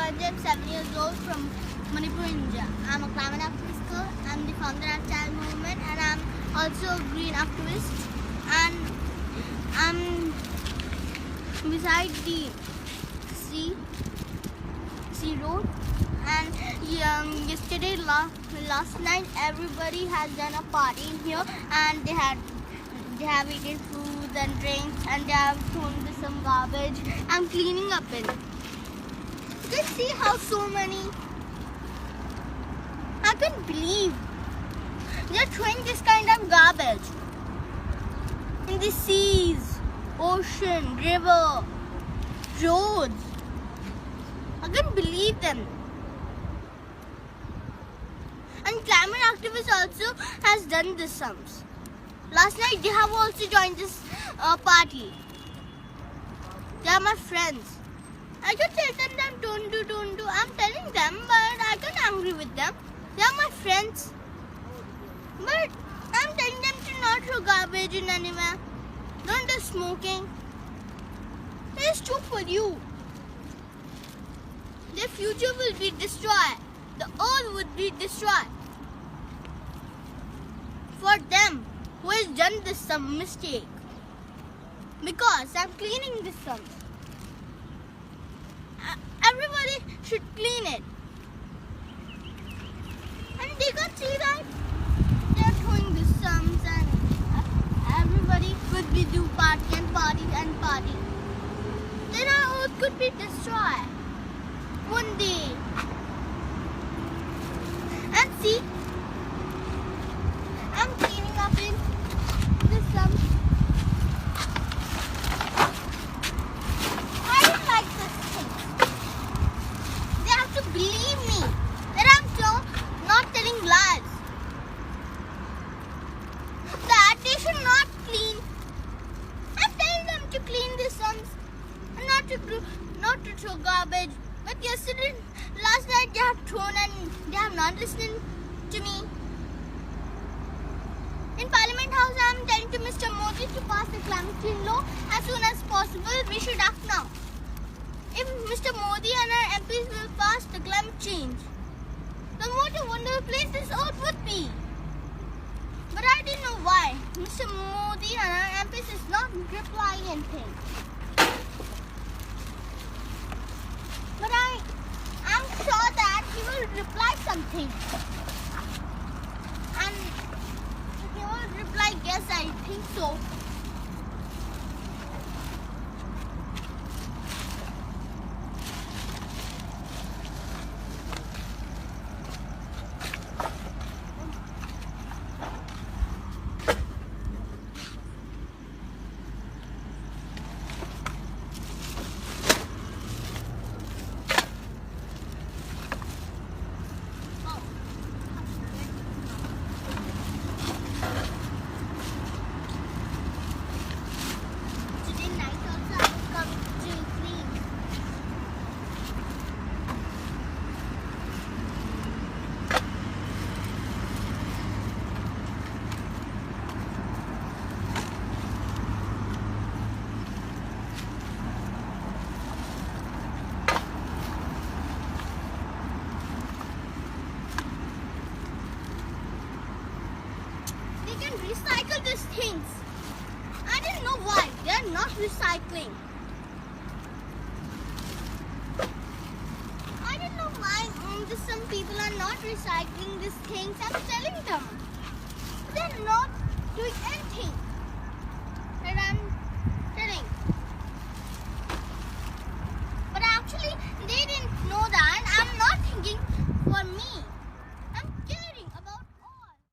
Banji. I'm 7 years old from Manipur, India. I'm a climate activist girl. I'm the founder of Child Movement, and I'm also a green activist. And I'm beside the sea road. And yesterday, last night, everybody has done a party in here, and they have eaten food and drinks, and they have thrown some garbage. I'm cleaning up it. You can see how so many. I can't believe they're throwing this kind of garbage in the seas, ocean, river, roads. I can't believe them. And climate activists also has done this sums. Last night they have also joined this party. They are my friends. I should tell them don't do. I'm telling them, but I get angry with them. They are my friends. But I'm telling them to not throw garbage in anywhere. Don't do smoking. It's true for you. Their future will be destroyed. The earth would be destroyed. For them who has done this some mistake. Because I'm cleaning this sum. Everybody should clean it. And they can see that they're throwing the sums, and everybody could be do party and party and party. Then our earth could be destroyed one day. And see, I'm cleaning up in this sum. I don't like this thing. They have to believe me that I'm not telling lies. That they should not clean. I'm telling them to clean the sums and not to throw garbage. But last night they have thrown, and they have not listened to me. In Parliament House, I am telling to Mr. Modi to pass the climate change law as soon as possible. We should act now. If Mr. Modi and our MPs will pass the climate change, then what a wonderful place this earth would be. But I didn't know why Mr. Modi and our MPs is not replying anything. But I'm sure that he will reply something. And he will reply, yes, I think so. Recycle these things. I didn't know why they are not recycling. I didn't know why some people are not recycling these things. I'm telling them they're not doing anything. And I'm